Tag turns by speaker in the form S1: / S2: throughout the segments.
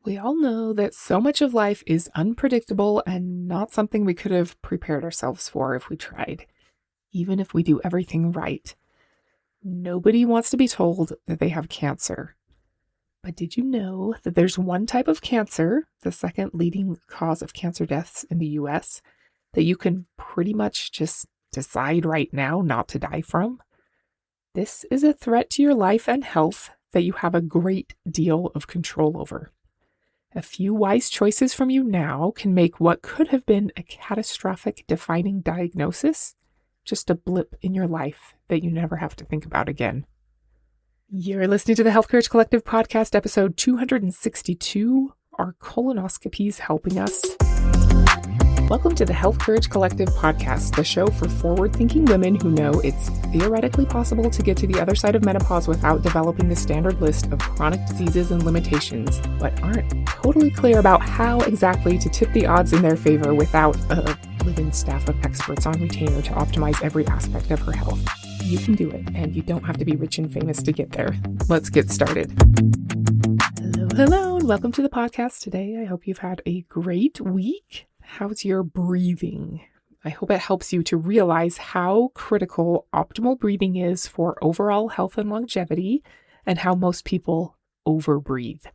S1: We all know that so much of life is unpredictable and not something we could have prepared ourselves for if we tried, even if we do everything right. Nobody wants to be told that they have cancer. But did you know that there's one type of cancer, the second leading cause of cancer deaths in the US, that you can pretty much just decide right now not to die from? This is a threat to your life and health that you have a great deal of control over. A few wise choices from you now can make what could have been a catastrophic defining diagnosis just a blip in your life that you never have to think about again. You're listening to the Health Courage Collective podcast, episode 262, Are Colonoscopies Helping Us? Welcome to the Health Courage Collective podcast, the show for forward-thinking women who know it's theoretically possible to get to the other side of menopause without developing the standard list of chronic diseases and limitations, but aren't totally clear about how exactly to tip the odds in their favor without a live-in staff of experts on retainer to optimize every aspect of her health. You can do it, and you don't have to be rich and famous to get there. Let's get started. Hello, and welcome to the podcast today. I hope you've had a great week. How's your breathing? I hope it helps you to realize how critical optimal breathing is for overall health and longevity, and how most people overbreathe,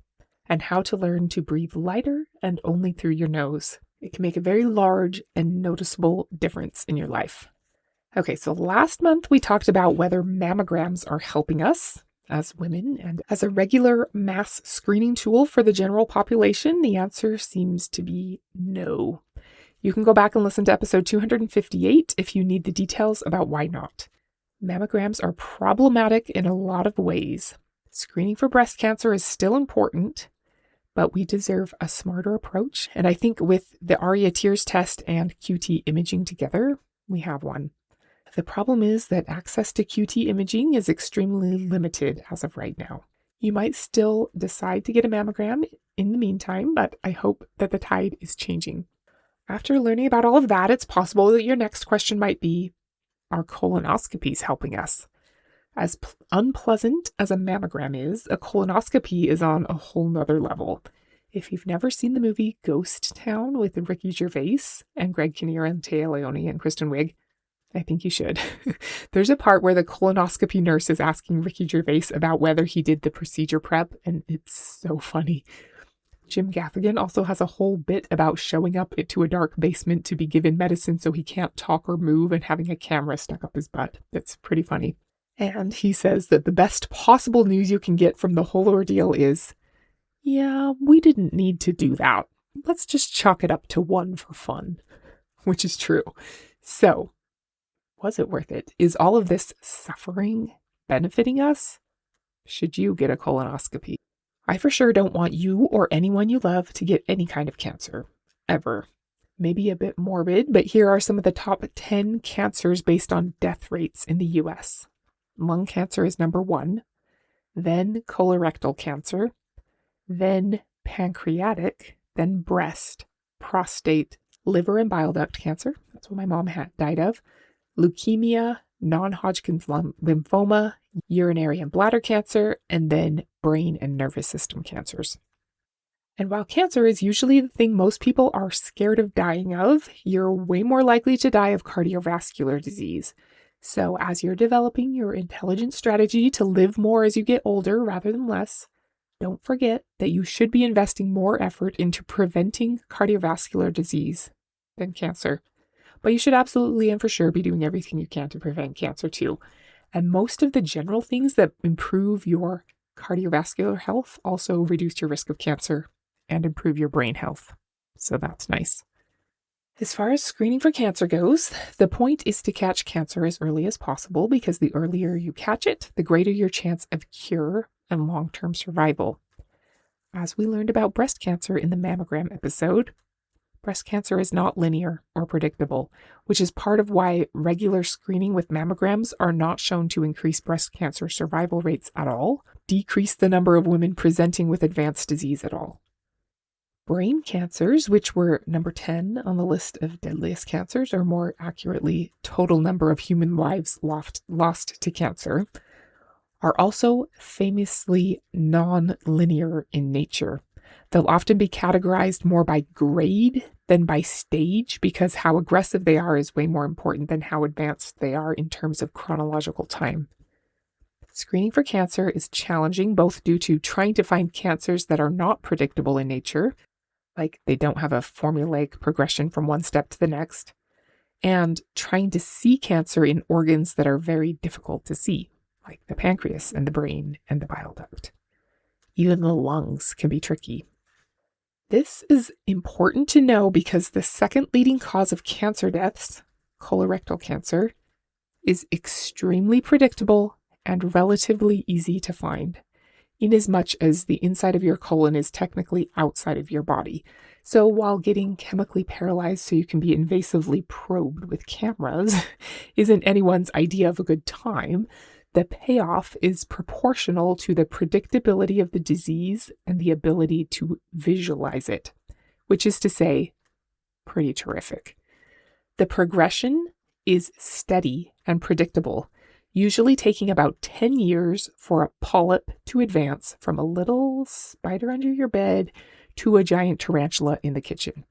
S1: and how to learn to breathe lighter and only through your nose. It can make a very large and noticeable difference in your life. Okay, so last month we talked about whether mammograms are helping us as women, and as a regular mass screening tool for the general population, the answer seems to be no. You can go back and listen to episode 258 if you need the details about why not. Mammograms are problematic in a lot of ways. Screening for breast cancer is still important, but we deserve a smarter approach, and I think with the ARIA tears test and QT imaging together, we have one. The problem is that access to QT imaging is extremely limited as of right now. You might still decide to get a mammogram in the meantime, but I hope that the tide is changing. After learning about all of that, it's possible that your next question might be, are colonoscopies helping us? As unpleasant as a mammogram is, a colonoscopy is on a whole nother level. If you've never seen the movie Ghost Town with Ricky Gervais and Greg Kinnear and Téa Leoni and Kristen Wiig, I think you should. There's a part where the colonoscopy nurse is asking Ricky Gervais about whether he did the procedure prep, and it's so funny. Jim Gaffigan also has a whole bit about showing up to a dark basement to be given medicine so he can't talk or move and having a camera stuck up his butt. It's pretty funny. And he says that the best possible news you can get from the whole ordeal is, yeah, we didn't need to do that. Let's just chalk it up to one for fun, which is true. So, was it worth it? Is all of this suffering benefiting us? Should you get a colonoscopy? I for sure don't want you or anyone you love to get any kind of cancer, ever. Maybe a bit morbid, but here are some of the top 10 cancers based on death rates in the US. Lung cancer is number 1, then colorectal cancer, then pancreatic, then breast, prostate, liver and bile duct cancer. That's what my mom died of. Leukemia, non-Hodgkin's lymphoma, urinary and bladder cancer, and then brain and nervous system cancers. And while cancer is usually the thing most people are scared of dying of, you're way more likely to die of cardiovascular disease. So as you're developing your intelligent strategy to live more as you get older rather than less, don't forget that you should be investing more effort into preventing cardiovascular disease than cancer. But you should absolutely and for sure be doing everything you can to prevent cancer too. And most of the general things that improve your cardiovascular health also reduce your risk of cancer and improve your brain health. So that's nice. As far as screening for cancer goes, the point is to catch cancer as early as possible because the earlier you catch it, the greater your chance of cure and long-term survival. As we learned about breast cancer in the mammogram episode, breast cancer is not linear or predictable, which is part of why regular screening with mammograms are not shown to increase breast cancer survival rates at all, decrease the number of women presenting with advanced disease at all. Brain cancers, which were number 10 on the list of deadliest cancers, or more accurately, total number of human lives lost to cancer, are also famously non-linear in nature. They'll often be categorized more by grade than by stage because how aggressive they are is way more important than how advanced they are in terms of chronological time. Screening for cancer is challenging both due to trying to find cancers that are not predictable in nature, like they don't have a formulaic progression from one step to the next, and trying to see cancer in organs that are very difficult to see, like the pancreas and the brain and the bile duct. Even the lungs can be tricky. This is important to know because the second leading cause of cancer deaths, colorectal cancer, is extremely predictable and relatively easy to find, inasmuch as the inside of your colon is technically outside of your body. So while getting chemically paralyzed so you can be invasively probed with cameras isn't anyone's idea of a good time, the payoff is proportional to the predictability of the disease and the ability to visualize it, which is to say, pretty terrific. The progression is steady and predictable, usually taking about 10 years for a polyp to advance from a little spider under your bed to a giant tarantula in the kitchen.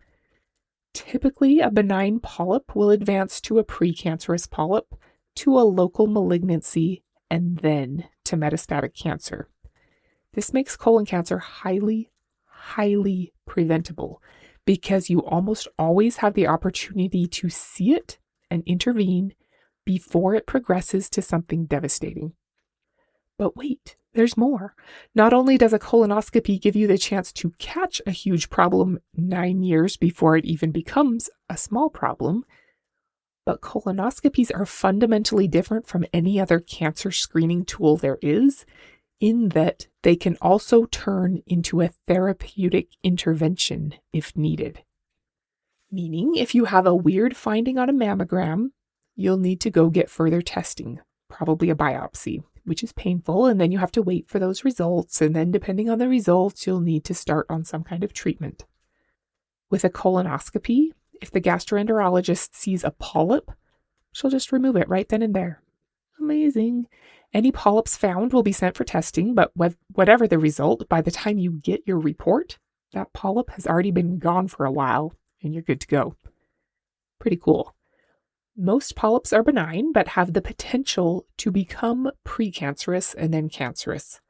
S1: Typically, a benign polyp will advance to a precancerous polyp, to a local malignancy, and then to metastatic cancer. This makes colon cancer highly, highly preventable because you almost always have the opportunity to see it and intervene before it progresses to something devastating. But wait, there's more. Not only does a colonoscopy give you the chance to catch a huge problem 9 years before it even becomes a small problem, but colonoscopies are fundamentally different from any other cancer screening tool there is, in that they can also turn into a therapeutic intervention if needed. Meaning, if you have a weird finding on a mammogram, you'll need to go get further testing, probably a biopsy, which is painful, and then you have to wait for those results, and then depending on the results, you'll need to start on some kind of treatment. With a colonoscopy, if the gastroenterologist sees a polyp, she'll just remove it right then and there. Amazing. Any polyps found will be sent for testing, but whatever the result, by the time you get your report, that polyp has already been gone for a while, and you're good to go. Pretty cool. Most polyps are benign, but have the potential to become precancerous and then cancerous.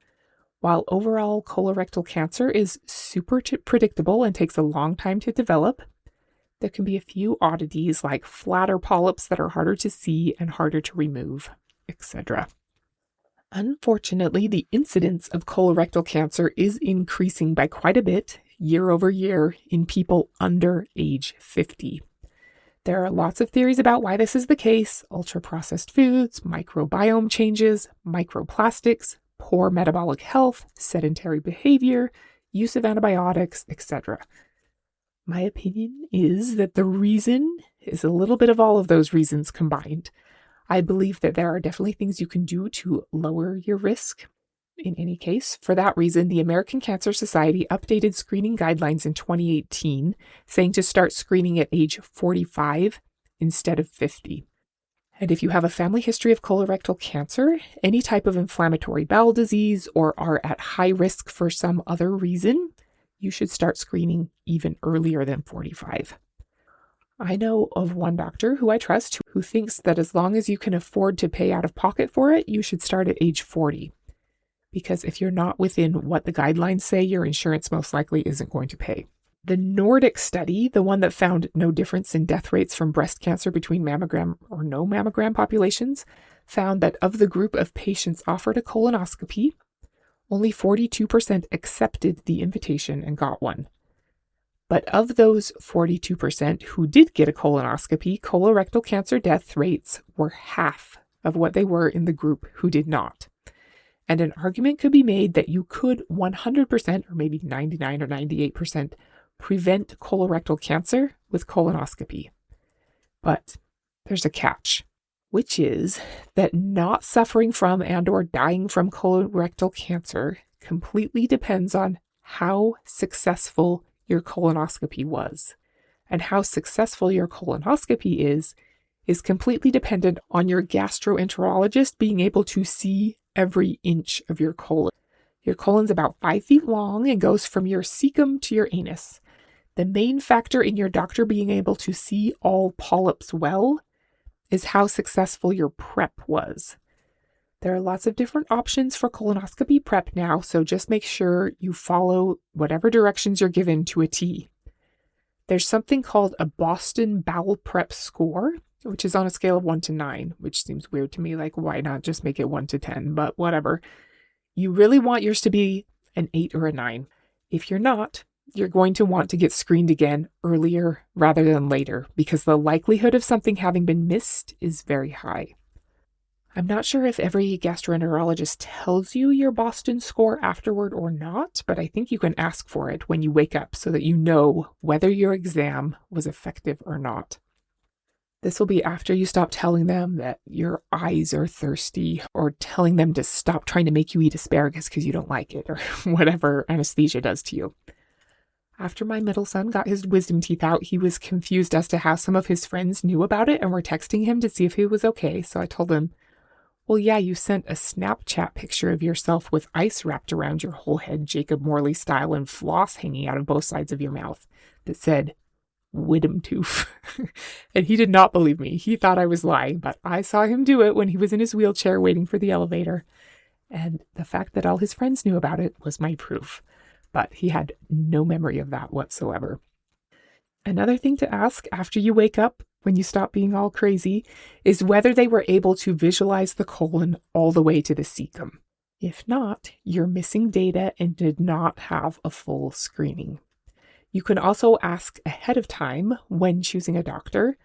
S1: While overall colorectal cancer is super predictable and takes a long time to develop, there can be a few oddities like flatter polyps that are harder to see and harder to remove, etc. Unfortunately, the incidence of colorectal cancer is increasing by quite a bit year over year in people under age 50. There are lots of theories about why this is the case: ultra-processed foods, microbiome changes, microplastics, poor metabolic health, sedentary behavior, use of antibiotics, etc. My opinion is that the reason is a little bit of all of those reasons combined. I believe that there are definitely things you can do to lower your risk. In any case, for that reason, the American Cancer Society updated screening guidelines in 2018, saying to start screening at age 45 instead of 50. And if you have a family history of colorectal cancer, any type of inflammatory bowel disease, or are at high risk for some other reason, you should start screening even earlier than 45. I know of one doctor who I trust who thinks that as long as you can afford to pay out of pocket for it, you should start at age 40. Because if you're not within what the guidelines say, your insurance most likely isn't going to pay. The Nordic study, the one that found no difference in death rates from breast cancer between mammogram or no mammogram populations, found that of the group of patients offered a colonoscopy, only 42% accepted the invitation and got one. But of those 42% who did get a colonoscopy, colorectal cancer death rates were half of what they were in the group who did not. And an argument could be made that you could 100% or maybe 99 or 98% prevent colorectal cancer with colonoscopy. But there's a catch, which is that not suffering from and or dying from colorectal cancer completely depends on how successful your colonoscopy was. And how successful your colonoscopy is completely dependent on your gastroenterologist being able to see every inch of your colon. Your colon's about 5 feet long and goes from your cecum to your anus. The main factor in your doctor being able to see all polyps well is how successful your prep was. There are lots of different options for colonoscopy prep now, so just make sure you follow whatever directions you're given to a T. There's something called a Boston Bowel Prep score, which is on a scale of 1 to 9, which seems weird to me. Like, why not just make it 1 to 10? But whatever. You really want yours to be an 8 or a 9. If you're not, you're going to want to get screened again earlier rather than later, because the likelihood of something having been missed is very high. I'm not sure if every gastroenterologist tells you your Boston score afterward or not, but I think you can ask for it when you wake up so that you know whether your exam was effective or not. This will be after you stop telling them that your eyes are thirsty or telling them to stop trying to make you eat asparagus because you don't like it or whatever anesthesia does to you. After my middle son got his wisdom teeth out, he was confused as to how some of his friends knew about it and were texting him to see if he was okay. So I told him, well, yeah, you sent a Snapchat picture of yourself with ice wrapped around your whole head, Jacob Morley style, and floss hanging out of both sides of your mouth that said, wisdom tooth. And he did not believe me. He thought I was lying, but I saw him do it when he was in his wheelchair waiting for the elevator. And the fact that all his friends knew about it was my proof. But he had no memory of that whatsoever. Another thing to ask after you wake up, when you stop being all crazy, is whether they were able to visualize the colon all the way to the cecum. If not, you're missing data and did not have a full screening. You can also ask ahead of time when choosing a doctor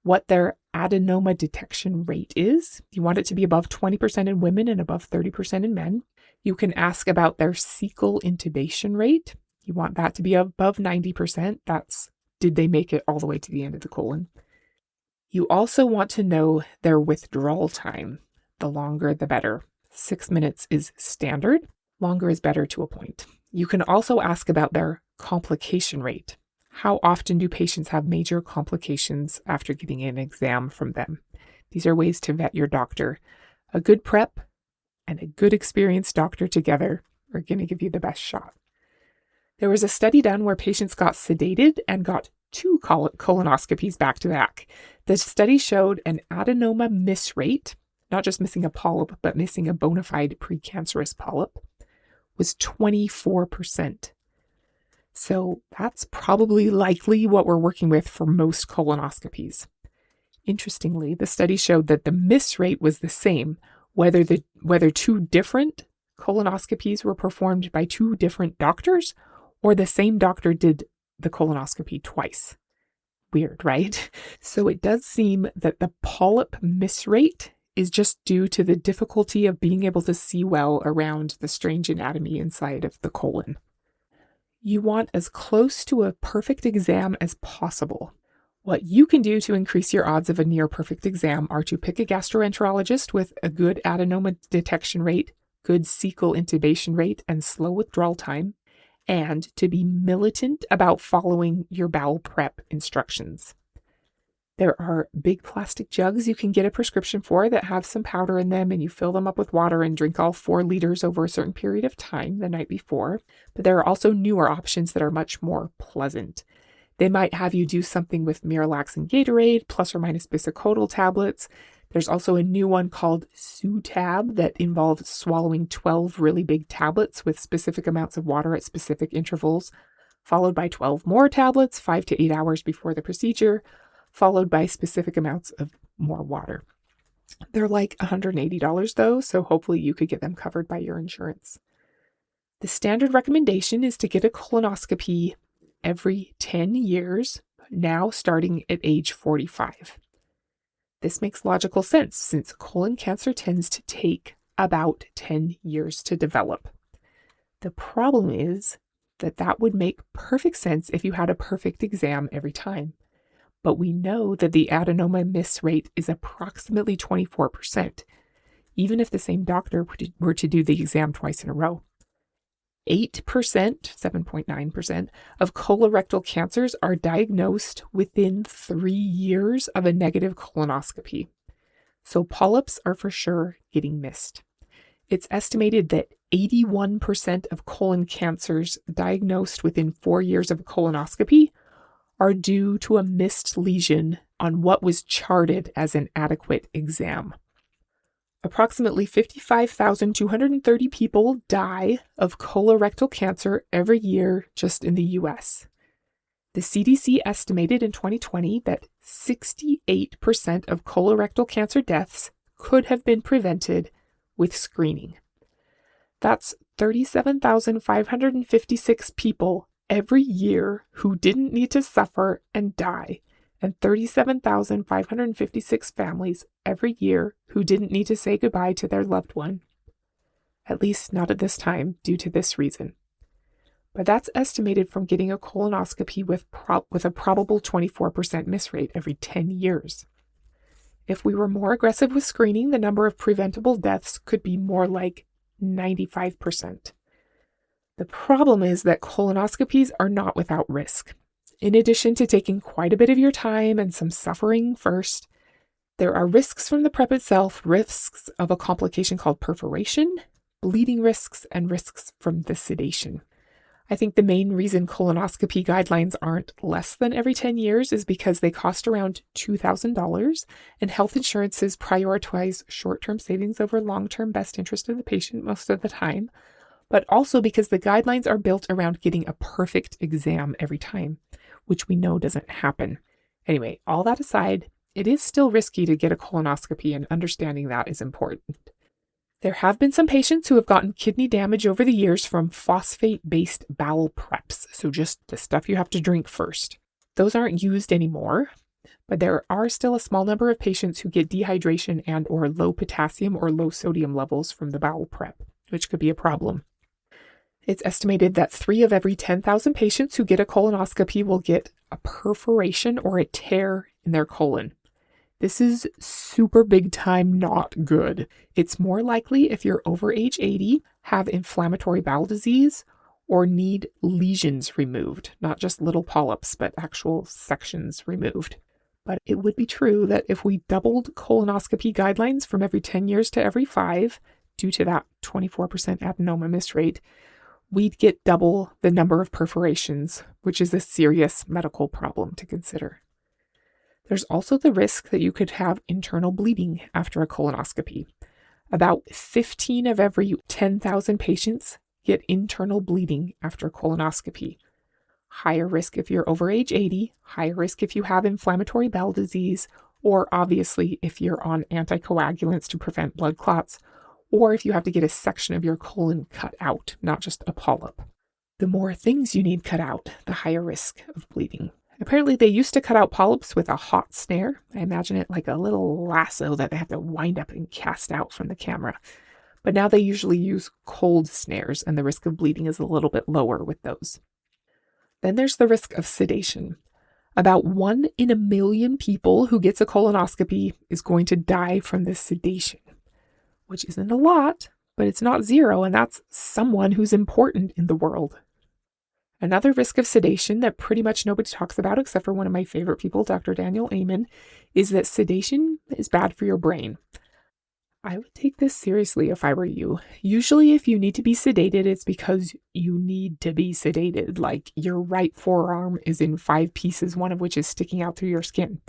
S1: what their adenoma detection rate is. You want it to be above 20% in women and above 30% in men. You can ask about their cecal intubation rate. You want that to be above 90%. That's, did they make it all the way to the end of the colon? You also want to know their withdrawal time. The longer, the better. 6 minutes is standard. Longer is better to a point. You can also ask about their complication rate. How often do patients have major complications after getting an exam from them? These are ways to vet your doctor. A good prep and a good experienced doctor together are going to give you the best shot. There was a study done where patients got sedated and got 2 colonoscopies back to back. The study showed an adenoma miss rate, not just missing a polyp, but missing a bona fide precancerous polyp, was 24%. So that's probably likely what we're working with for most colonoscopies. Interestingly, the study showed that the miss rate was the same, whether 2 different colonoscopies were performed by 2 different doctors or the same doctor did the colonoscopy twice. Weird, right? So it does seem that the polyp miss rate is just due to the difficulty of being able to see well around the strange anatomy inside of the colon. You want as close to a perfect exam as possible. What you can do to increase your odds of a near perfect exam are to pick a gastroenterologist with a good adenoma detection rate, good cecal intubation rate, and slow withdrawal time, and to be militant about following your bowel prep instructions. There are big plastic jugs you can get a prescription for that have some powder in them, and you fill them up with water and drink all 4 liters over a certain period of time the night before. But there are also newer options that are much more pleasant. They might have you do something with Miralax and Gatorade, plus or minus bisacodyl tablets. There's also a new one called Sutab that involves swallowing 12 really big tablets with specific amounts of water at specific intervals, followed by 12 more tablets 5 to 8 hours before the procedure, followed by specific amounts of more water. They're like $180 though, so hopefully you could get them covered by your insurance. The standard recommendation is to get a colonoscopy every 10 years, now starting at age 45. This makes logical sense since colon cancer tends to take about 10 years to develop. The problem is that would make perfect sense if you had a perfect exam every time. But we know that the adenoma miss rate is approximately 24%, even if the same doctor were to do the exam twice in a row. 8%, 7.9% of colorectal cancers are diagnosed within 3 years of a negative colonoscopy. So polyps are for sure getting missed. It's estimated that 81% of colon cancers diagnosed within 4 years of a colonoscopy are due to a missed lesion on what was charted as an adequate exam. Approximately 55,230 people die of colorectal cancer every year just in the US. The CDC estimated in 2020 that 68% of colorectal cancer deaths could have been prevented with screening. That's 37,556 people every year who didn't need to suffer and die, and 37,556 families every year who didn't need to say goodbye to their loved one. At least not at this time, due to this reason. But that's estimated from getting a colonoscopy with a probable 24% miss rate every 10 years. If we were more aggressive with screening, the number of preventable deaths could be more like 95%. The problem is that colonoscopies are not without risk. In addition to taking quite a bit of your time and some suffering first, there are risks from the prep itself, risks of a complication called perforation, bleeding risks, and risks from the sedation. I think the main reason colonoscopy guidelines aren't less than every 10 years is because they cost around $2,000, and health insurances prioritize short-term savings over long-term best interest of the patient most of the time, but also because the guidelines are built around getting a perfect exam every time, which we know doesn't happen. Anyway, all that aside, it is still risky to get a colonoscopy, and understanding that is important. There have been some patients who have gotten kidney damage over the years from phosphate-based bowel preps, so just the stuff you have to drink first. Those aren't used anymore, but there are still a small number of patients who get dehydration and or low potassium or low sodium levels from the bowel prep, which could be a problem. It's estimated that 3 of every 10,000 patients who get a colonoscopy will get a perforation or a tear in their colon. This is super big time not good. It's more likely if you're over age 80, have inflammatory bowel disease, or need lesions removed, not just little polyps, but actual sections removed. But it would be true that if we doubled colonoscopy guidelines from every 10 years to every 5, due to that 24% adenoma miss rate, we'd get double the number of perforations, which is a serious medical problem to consider. There's also the risk that you could have internal bleeding after a colonoscopy. About 15 of every 10,000 patients get internal bleeding after a colonoscopy. Higher risk if you're over age 80, higher risk if you have inflammatory bowel disease, or obviously if you're on anticoagulants to prevent blood clots, or if you have to get a section of your colon cut out, not just a polyp. The more things you need cut out, the higher risk of bleeding. Apparently, they used to cut out polyps with a hot snare. I imagine it like a little lasso that they have to wind up and cast out from the camera. But now they usually use cold snares, and the risk of bleeding is a little bit lower with those. Then there's the risk of sedation. About 1 in a million people who gets a colonoscopy is going to die from this sedation, which isn't a lot, but it's not zero, and that's someone who's important in the world. Another risk of sedation that pretty much nobody talks about except for one of my favorite people, Dr. Daniel Amen, is that sedation is bad for your brain. I would take this seriously if I were you. Usually if you need to be sedated, it's because you need to be sedated, like your right forearm is in 5 pieces, one of which is sticking out through your skin.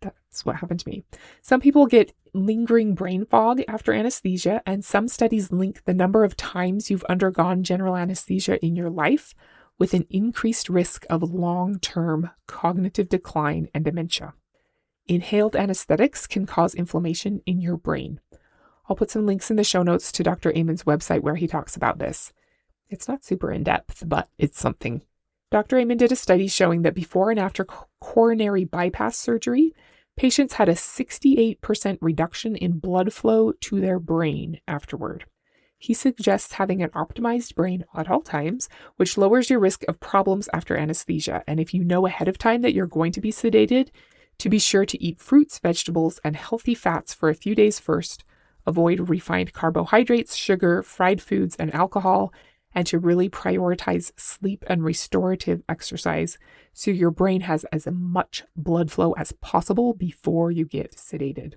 S1: That's what happened to me. Some people get lingering brain fog after anesthesia, and some studies link the number of times you've undergone general anesthesia in your life with an increased risk of long-term cognitive decline and dementia. Inhaled anesthetics can cause inflammation in your brain. I'll put some links in the show notes to Dr. Amen's website where he talks about this. It's not super in-depth, but it's something. Dr. Amen did a study showing that before and after coronary bypass surgery, patients had a 68% reduction in blood flow to their brain afterward. He suggests having an optimized brain at all times, which lowers your risk of problems after anesthesia. And if you know ahead of time that you're going to be sedated, to be sure to eat fruits, vegetables, and healthy fats for a few days first, avoid refined carbohydrates, sugar, fried foods, and alcohol, and to really prioritize sleep and restorative exercise so your brain has as much blood flow as possible before you get sedated.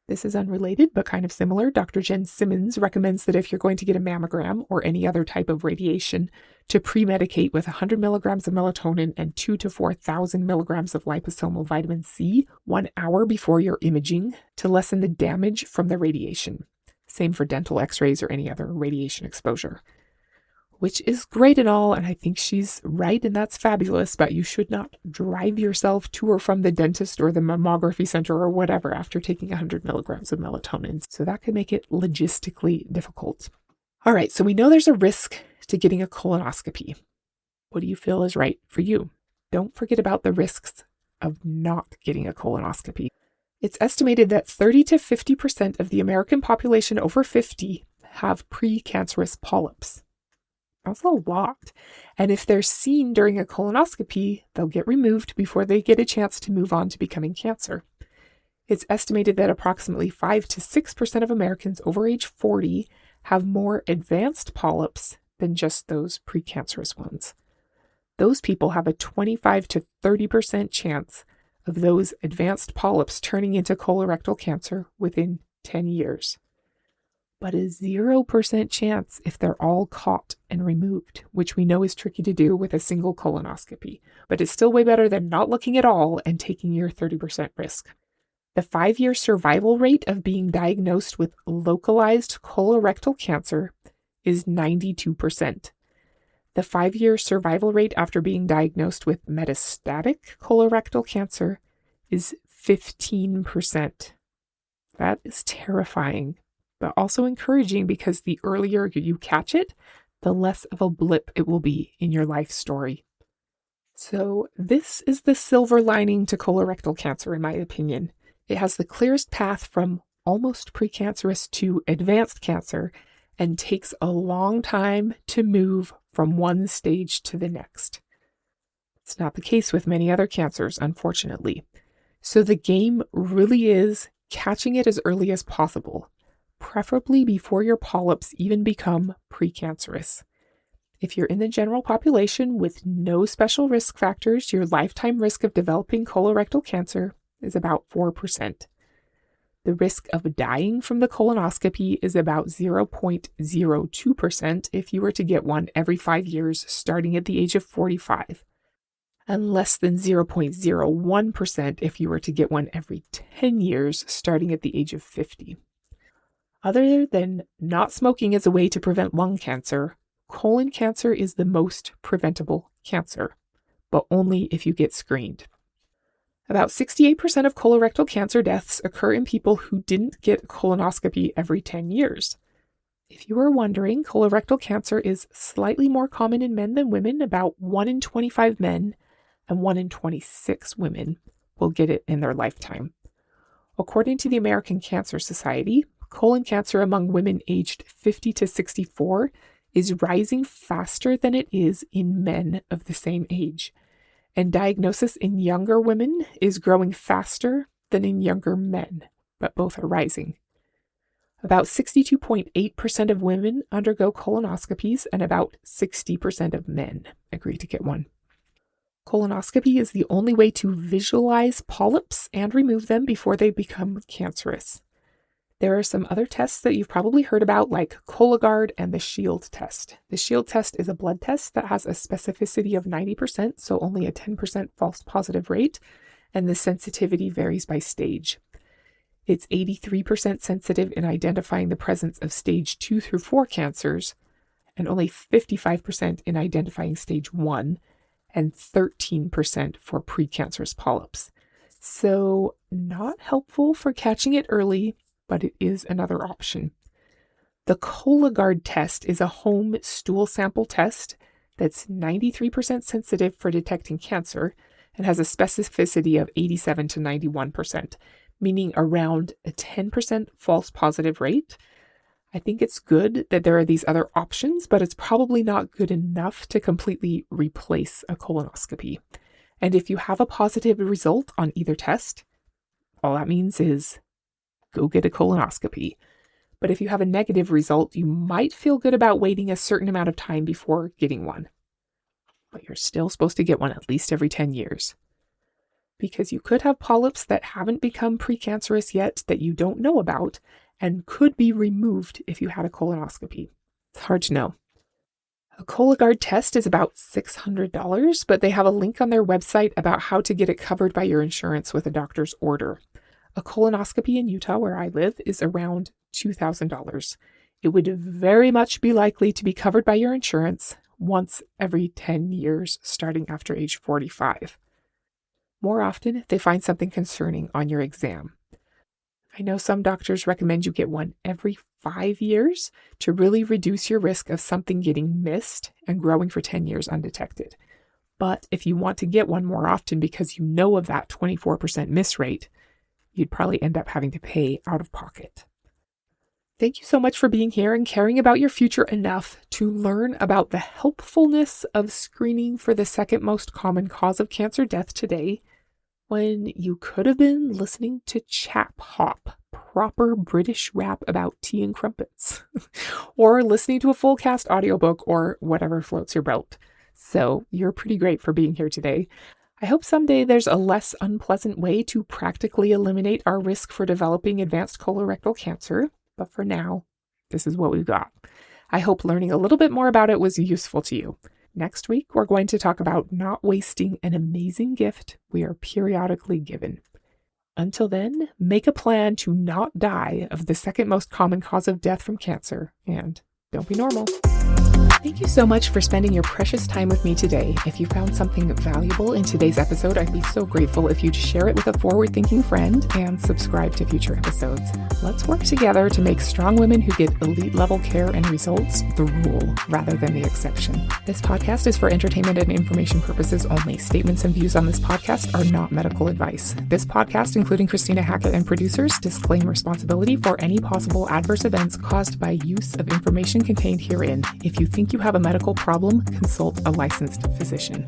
S1: This is unrelated, but kind of similar. Dr. Jen Simmons recommends that if you're going to get a mammogram or any other type of radiation, to pre-medicate with 100 milligrams of melatonin and 2,000 to 4,000 milligrams of liposomal vitamin C 1 hour before your imaging to lessen the damage from the radiation. Same for dental x-rays or any other radiation exposure. Which is great and all, and I think she's right, and that's fabulous, but you should not drive yourself to or from the dentist or the mammography center or whatever after taking 100 milligrams of melatonin. So that could make it logistically difficult. All right, so we know there's a risk to getting a colonoscopy. What do you feel is right for you? Don't forget about the risks of not getting a colonoscopy. It's estimated that 30 to 50% of the American population over 50 have precancerous polyps. That's a lot. And if they're seen during a colonoscopy, they'll get removed before they get a chance to move on to becoming cancer. It's estimated that approximately 5 to 6% of Americans over age 40 have more advanced polyps than just those precancerous ones. Those people have a 25 to 30% chance of those advanced polyps turning into colorectal cancer within 10 years. But a 0% chance if they're all caught and removed, which we know is tricky to do with a single colonoscopy, but it's still way better than not looking at all and taking your 30% risk. The 5-year survival rate of being diagnosed with localized colorectal cancer is 92%. The 5-year survival rate after being diagnosed with metastatic colorectal cancer is 15%. That is terrifying, but also encouraging because the earlier you catch it, the less of a blip it will be in your life story. So this is the silver lining to colorectal cancer, in my opinion. It has the clearest path from almost precancerous to advanced cancer and takes a long time to move from one stage to the next. It's not the case with many other cancers, unfortunately. So the game really is catching it as early as possible, preferably before your polyps even become precancerous. If you're in the general population with no special risk factors, your lifetime risk of developing colorectal cancer is about 4%. The risk of dying from the colonoscopy is about 0.02% if you were to get one every 5 years starting at the age of 45, and less than 0.01% if you were to get one every 10 years starting at the age of 50. Other than not smoking as a way to prevent lung cancer, colon cancer is the most preventable cancer, but only if you get screened. About 68% of colorectal cancer deaths occur in people who didn't get a colonoscopy every 10 years. If you were wondering, colorectal cancer is slightly more common in men than women. About 1 in 25 men and 1 in 26 women will get it in their lifetime. According to the American Cancer Society, colon cancer among women aged 50 to 64 is rising faster than it is in men of the same age. And diagnosis in younger women is growing faster than in younger men, but both are rising. About 62.8% of women undergo colonoscopies, and about 60% of men agree to get one. Colonoscopy is the only way to visualize polyps and remove them before they become cancerous. There are some other tests that you've probably heard about, like Cologuard and the SHIELD test. The SHIELD test is a blood test that has a specificity of 90%, so only a 10% false positive rate, and the sensitivity varies by stage. It's 83% sensitive in identifying the presence of stage 2 through 4 cancers, and only 55% in identifying stage 1, and 13% for precancerous polyps. So not helpful for catching it early, but it is another option. The Cologuard test is a home stool sample test that's 93% sensitive for detecting cancer and has a specificity of 87 to 91%, meaning around a 10% false positive rate. I think it's good that there are these other options, but it's probably not good enough to completely replace a colonoscopy. And if you have a positive result on either test, all that means is go get a colonoscopy. But if you have a negative result, you might feel good about waiting a certain amount of time before getting one. But you're still supposed to get one at least every 10 years. because you could have polyps that haven't become precancerous yet that you don't know about and could be removed if you had a colonoscopy. It's hard to know. A Cologuard test is about $600, but they have a link on their website about how to get it covered by your insurance with a doctor's order. A colonoscopy in Utah, where I live, is around $2,000. It would very much be likely to be covered by your insurance once every 10 years, starting after age 45. More often if they find something concerning on your exam. I know some doctors recommend you get one every 5 years to really reduce your risk of something getting missed and growing for 10 years undetected. But if you want to get one more often because you know of that 24% miss rate, you'd probably end up having to pay out of pocket. Thank you so much for being here and caring about your future enough to learn about the helpfulness of screening for the second most common cause of cancer death today, when you could have been listening to Chap Hop, proper British rap about tea and crumpets, or listening to a full cast audiobook, or whatever floats your boat. So you're pretty great for being here today. I hope someday there's a less unpleasant way to practically eliminate our risk for developing advanced colorectal cancer, but for now, this is what we've got. I hope learning a little bit more about it was useful to you. Next week, we're going to talk about not wasting an amazing gift we are periodically given. Until then, make a plan to not die of the second most common cause of death from cancer, and don't be normal. Thank you so much for spending your precious time with me today. If you found something valuable in today's episode, I'd be so grateful if you'd share it with a forward-thinking friend and subscribe to future episodes. Let's work together to make strong women who get elite-level care and results the rule rather than the exception. This podcast is for entertainment and information purposes only. Statements and views on this podcast are not medical advice. This podcast, including Christina Hackett and producers, disclaim responsibility for any possible adverse events caused by use of information contained herein. If you think you have a medical problem, consult a licensed physician.